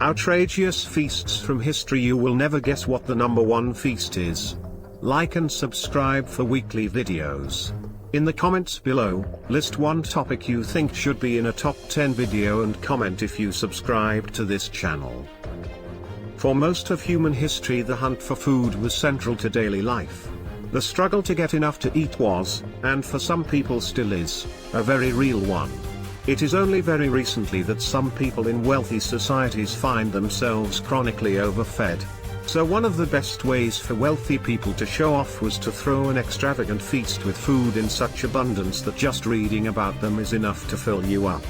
Outrageous feasts from history. You will never guess what the number one feast is. Like and subscribe for weekly videos. In the comments below, list one topic you think should be in a top 10 video and comment if you subscribe to this channel. For most of human history, the hunt for food was central to daily life. The struggle to get enough to eat was, and for some people still is, a very real one. It is only very recently that some people in wealthy societies find themselves chronically overfed. So one of the best ways for wealthy people to show off was to throw an extravagant feast with food in such abundance that just reading about them is enough to fill you up.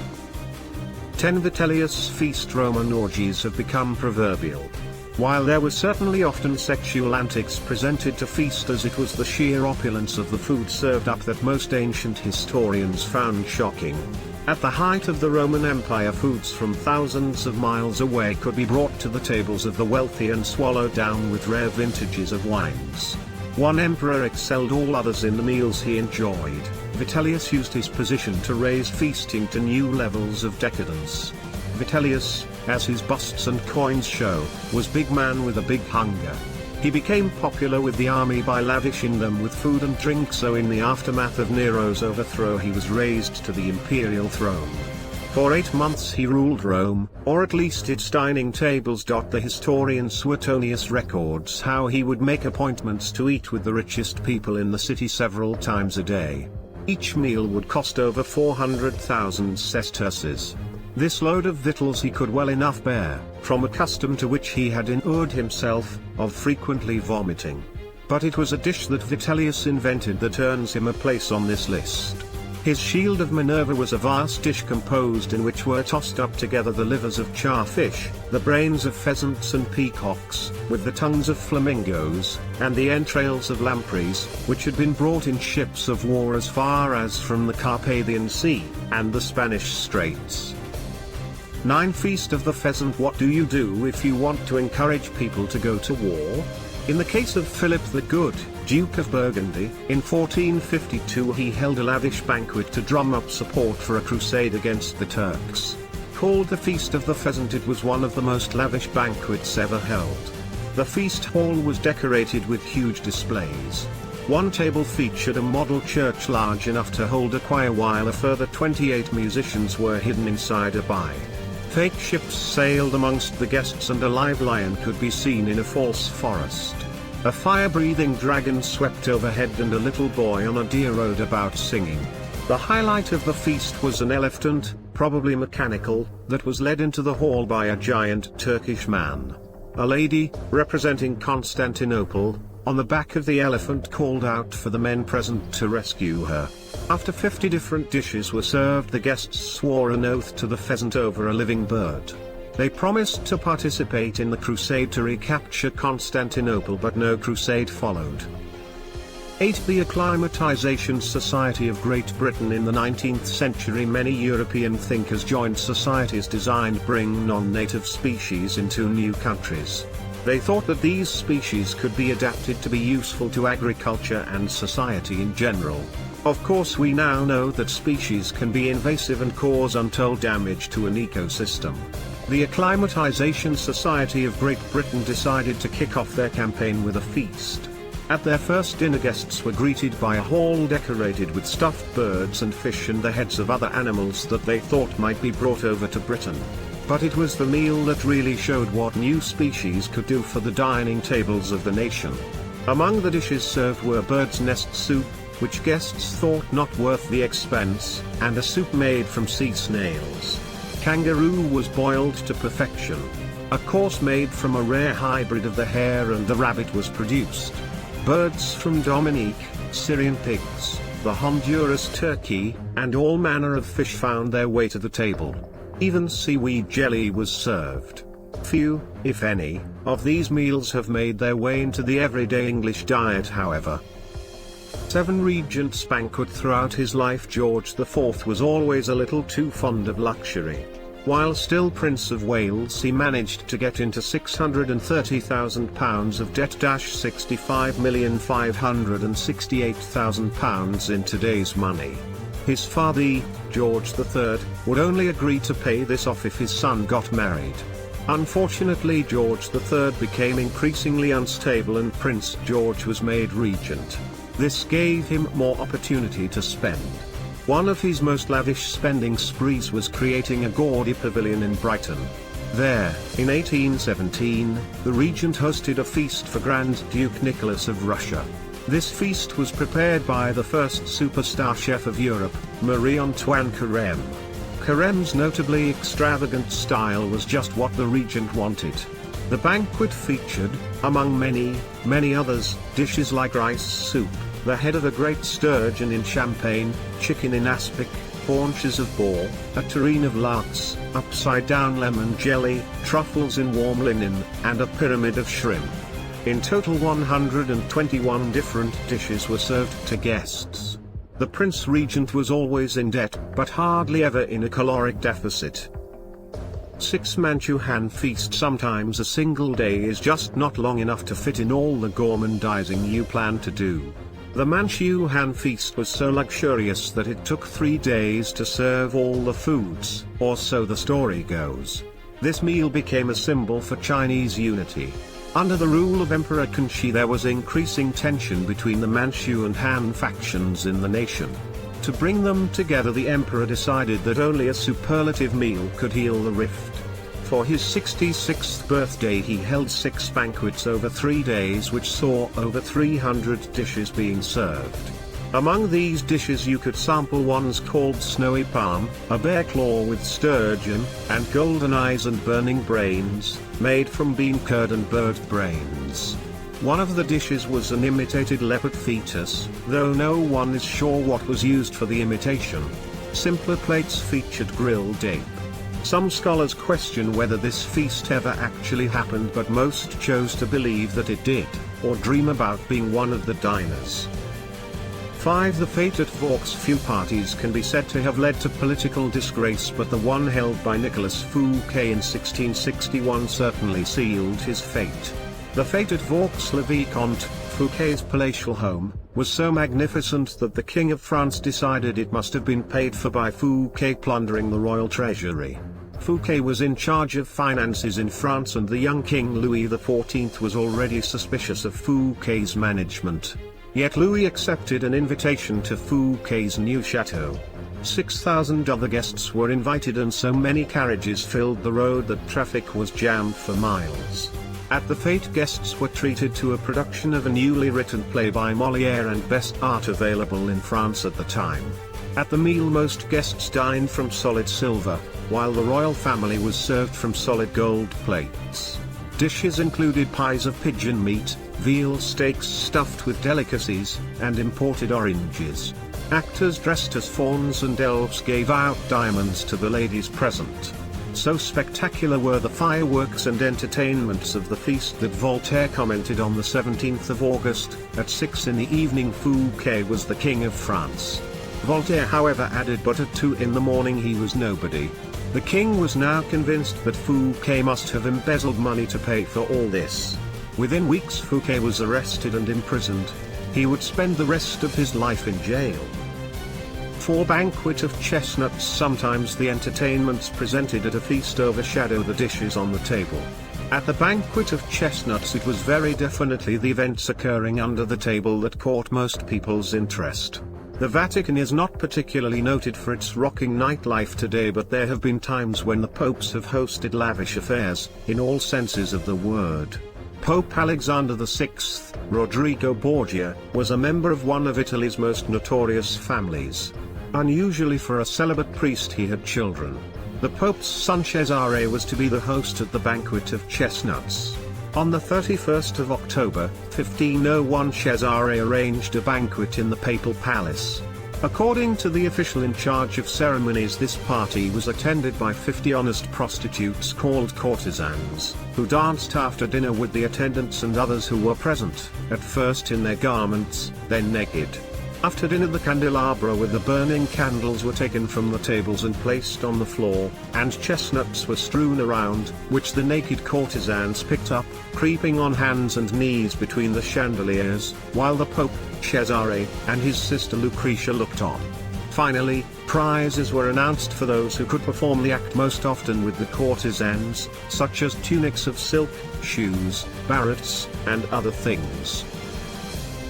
10 Vitellius feast. Roman orgies have become proverbial. While there were certainly often sexual antics presented to feast, as it was the sheer opulence of the food served up that most ancient historians found shocking. At the height of the Roman Empire, foods from thousands of miles away could be brought to the tables of the wealthy and swallowed down with rare vintages of wines. One emperor excelled all others in the meals he enjoyed. Vitellius used his position to raise feasting to new levels of decadence. Vitellius, as his busts and coins show, was big man with a big hunger. He became popular with the army by lavishing them with food and drink, so in the aftermath of Nero's overthrow he was raised to the imperial throne. For 8 months he ruled Rome, or at least its dining tables. The historian Suetonius records how he would make appointments to eat with the richest people in the city several times a day. Each meal would cost over 400,000 sesterces. This load of victuals he could well enough bear, from a custom to which he had inured himself, of frequently vomiting. But it was a dish that Vitellius invented that earns him a place on this list. His shield of Minerva was a vast dish composed in which were tossed up together the livers of charfish, the brains of pheasants and peacocks, with the tongues of flamingos, and the entrails of lampreys, which had been brought in ships of war as far as from the Carpathian Sea, and the Spanish Straits. 9 Feast of the Pheasant. What do you do if you want to encourage people to go to war? In the case of Philip the Good, Duke of Burgundy, in 1452 he held a lavish banquet to drum up support for a crusade against the Turks. Called the Feast of the Pheasant, it was one of the most lavish banquets ever held. The feast hall was decorated with huge displays. One table featured a model church large enough to hold a choir, while a further 28 musicians were hidden inside a bay. Fake ships sailed amongst the guests, and a live lion could be seen in a false forest. A fire-breathing dragon swept overhead, and a little boy on a deer rode about singing. The highlight of the feast was an elephant, probably mechanical, that was led into the hall by a giant Turkish man. A lady, representing Constantinople, on the back of the elephant called out for the men present to rescue her. After 50 different dishes were served, the guests swore an oath to the pheasant over a living bird. They promised to participate in the crusade to recapture Constantinople, but no crusade followed. 8. The Acclimatization Society of Great Britain. In the 19th century, many European thinkers joined societies designed to bring non-native species into new countries. They thought that these species could be adapted to be useful to agriculture and society in general. Of course, we now know that species can be invasive and cause untold damage to an ecosystem. The Acclimatization Society of Great Britain decided to kick off their campaign with a feast. At their first dinner, guests were greeted by a hall decorated with stuffed birds and fish and the heads of other animals that they thought might be brought over to Britain. But it was the meal that really showed what new species could do for the dining tables of the nation. Among the dishes served were bird's nest soup, which guests thought not worth the expense, and a soup made from sea snails. Kangaroo was boiled to perfection. A course made from a rare hybrid of the hare and the rabbit was produced. Birds from Dominique, Syrian pigs, the Honduras turkey, and all manner of fish found their way to the table. Even seaweed jelly was served. Few, if any, of these meals have made their way into the everyday English diet, however. 7 Regent's banquet. Throughout his life, George IV was always a little too fond of luxury. While still Prince of Wales, he managed to get into £630,000 of debt. £65,568,000 in today's money. His father, George III, would only agree to pay this off if his son got married. Unfortunately, George III became increasingly unstable and Prince George was made regent. This gave him more opportunity to spend. One of his most lavish spending sprees was creating a gaudy pavilion in Brighton. There, in 1817, the regent hosted a feast for Grand Duke Nicholas of Russia. This feast was prepared by the first superstar chef of Europe, Marie-Antoine Carême. Carême's notably extravagant style was just what the regent wanted. The banquet featured, among many others, dishes like rice soup, the head of a great sturgeon in champagne, chicken in aspic, haunches of boar, a terrine of larks, upside-down lemon jelly, truffles in warm linen, and a pyramid of shrimp. In total 121 different dishes were served to guests. The Prince Regent was always in debt, but hardly ever in a caloric deficit. 6 Manchu Han feast. Sometimes a single day is just not long enough to fit in all the gormandizing you plan to do. The Manchu Han feast was so luxurious that it took 3 days to serve all the foods, or so the story goes. This meal became a symbol for Chinese unity. Under the rule of Emperor Kangxi there was increasing tension between the Manchu and Han factions in the nation. To bring them together, the emperor decided that only a superlative meal could heal the rift. For his 66th birthday he held 6 banquets over 3 days which saw over 300 dishes being served. Among these dishes you could sample ones called Snowy Palm, a bear claw with sturgeon, and golden eyes and burning brains, made from bean curd and bird brains. One of the dishes was an imitated leopard fetus, though no one is sure what was used for the imitation. Simpler plates featured grilled ape. Some scholars question whether this feast ever actually happened, but most chose to believe that it did, or dream about being one of the diners. 5. The fate at Vaux. Few parties can be said to have led to political disgrace, but the one held by Nicolas Fouquet in 1661 certainly sealed his fate. The fate at Vaux-le-Vicomte, Fouquet's palatial home, was so magnificent that the King of France decided it must have been paid for by Fouquet plundering the royal treasury. Fouquet was in charge of finances in France, and the young King Louis XIV was already suspicious of Fouquet's management. Yet Louis accepted an invitation to Fouquet's new chateau. 6,000 other guests were invited, and so many carriages filled the road that traffic was jammed for miles. At the fete, guests were treated to a production of a newly written play by Molière and best art available in France at the time. At the meal most guests dined from solid silver, while the royal family was served from solid gold plates. Dishes included pies of pigeon meat, veal steaks stuffed with delicacies, and imported oranges. Actors dressed as fauns and elves gave out diamonds to the ladies present. So spectacular were the fireworks and entertainments of the feast that Voltaire commented on the 17th of August, at 6 in the evening Fouquet was the King of France. Voltaire however added, but at 2 in the morning he was nobody. The king was now convinced that Fouquet must have embezzled money to pay for all this. Within weeks Fouquet was arrested and imprisoned. He would spend the rest of his life in jail. 4. Banquet of chestnuts. Sometimes the entertainments presented at a feast overshadow the dishes on the table. At the banquet of chestnuts it was very definitely the events occurring under the table that caught most people's interest. The Vatican is not particularly noted for its rocking nightlife today, but there have been times when the popes have hosted lavish affairs, in all senses of the word. Pope Alexander VI, Rodrigo Borgia, was a member of one of Italy's most notorious families. Unusually for a celibate priest, he had children. The Pope's son Cesare was to be the host at the banquet of chestnuts. On the 31st of October, 1501, Cesare arranged a banquet in the papal palace. According to the official in charge of ceremonies, this party was attended by 50 honest prostitutes called courtesans, who danced after dinner with the attendants and others who were present, at first in their garments, then naked. After dinner the candelabra with the burning candles were taken from the tables and placed on the floor, and chestnuts were strewn around, which the naked courtesans picked up, creeping on hands and knees between the chandeliers, while the Pope, Cesare, and his sister Lucretia looked on. Finally, prizes were announced for those who could perform the act, most often with the courtesans, such as tunics of silk, shoes, barrets, and other things.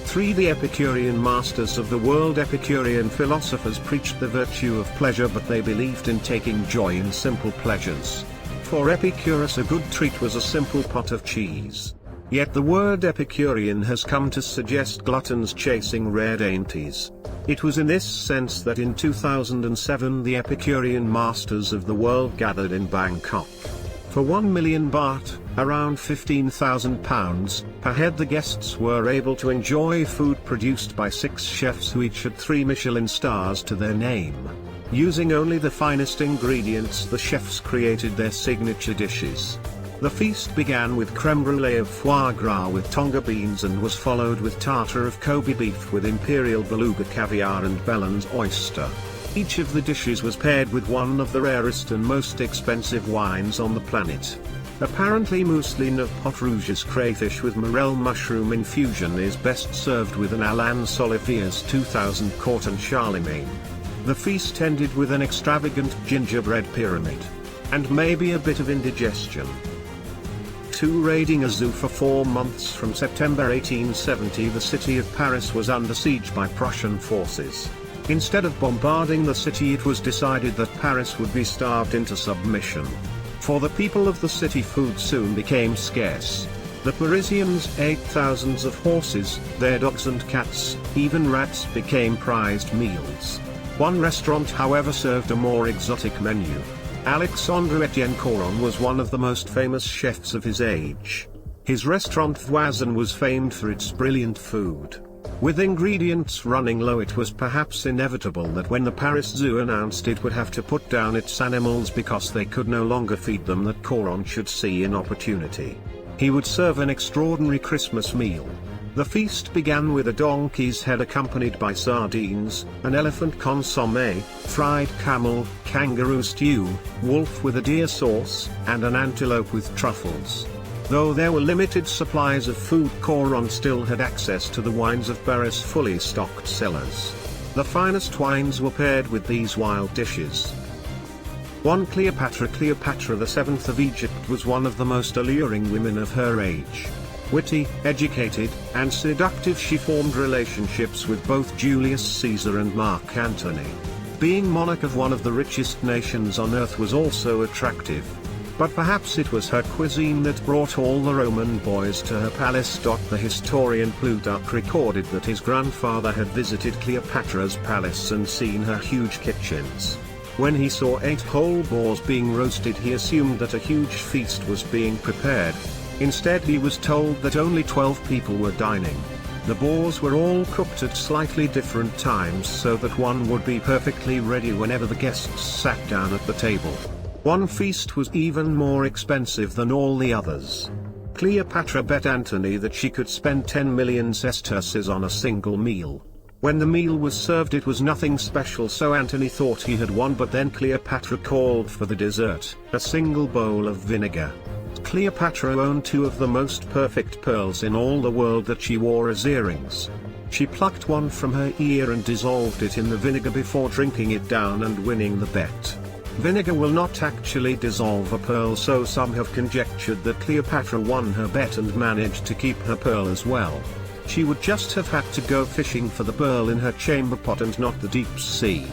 3. The Epicurean masters of the world. Epicurean philosophers preached the virtue of pleasure, but they believed in taking joy in simple pleasures. For Epicurus, a good treat was a simple pot of cheese. Yet the word Epicurean has come to suggest gluttons chasing rare dainties. It was in this sense that in 2007 the Epicurean masters of the world gathered in Bangkok. For 1 million baht, around £15,000, per head, the guests were able to enjoy food produced by 6 chefs who each had 3 Michelin stars to their name. Using only the finest ingredients, the chefs created their signature dishes. The feast began with creme brulee of foie gras with tonga beans and was followed with tartare of Kobe beef with imperial beluga caviar and Bellen's oyster. Each of the dishes was paired with one of the rarest and most expensive wines on the planet. Apparently mousseline of pot rouge's crayfish with morel mushroom infusion is best served with an Alain Solifier's 2000 Corton Charlemagne. The feast ended with an extravagant gingerbread pyramid. And maybe a bit of indigestion. 2. Raiding a zoo. For 4 months from September 1870 the city of Paris was under siege by Prussian forces. Instead of bombarding the city, it was decided that Paris would be starved into submission. For the people of the city, food soon became scarce. The Parisians ate thousands of horses, their dogs and cats, even rats became prized meals. One restaurant, however, served a more exotic menu. Alexandre Etienne Coron was one of the most famous chefs of his age. His restaurant Voisin was famed for its brilliant food. With ingredients running low, it was perhaps inevitable that when the Paris Zoo announced it would have to put down its animals because they could no longer feed them, that Coron should see an opportunity. He would serve an extraordinary Christmas meal. The feast began with a donkey's head accompanied by sardines, an elephant consommé, fried camel, kangaroo stew, wolf with a deer sauce, and an antelope with truffles. Though there were limited supplies of food, Coron still had access to the wines of Paris' fully stocked cellars. The finest wines were paired with these wild dishes. 1. Cleopatra. Cleopatra VII of Egypt was one of the most alluring women of her age. Witty, educated, and seductive, she formed relationships with both Julius Caesar and Mark Antony. Being monarch of one of the richest nations on earth was also attractive. But perhaps it was her cuisine that brought all the Roman boys to her palace. The historian Plutarch recorded that his grandfather had visited Cleopatra's palace and seen her huge kitchens. When he saw 8 whole boars being roasted, he assumed that a huge feast was being prepared. Instead, he was told that only 12 people were dining. The boars were all cooked at slightly different times so that one would be perfectly ready whenever the guests sat down at the table. One feast was even more expensive than all the others. Cleopatra bet Antony that she could spend 10 million sesterces on a single meal. When the meal was served, it was nothing special, so Antony thought he had won, but then Cleopatra called for the dessert, a single bowl of vinegar. Cleopatra owned 2 of the most perfect pearls in all the world that she wore as earrings. She plucked one from her ear and dissolved it in the vinegar before drinking it down and winning the bet. Vinegar will not actually dissolve a pearl, so some have conjectured that Cleopatra won her bet and managed to keep her pearl as well. She would just have had to go fishing for the pearl in her chamber pot and not the deep sea.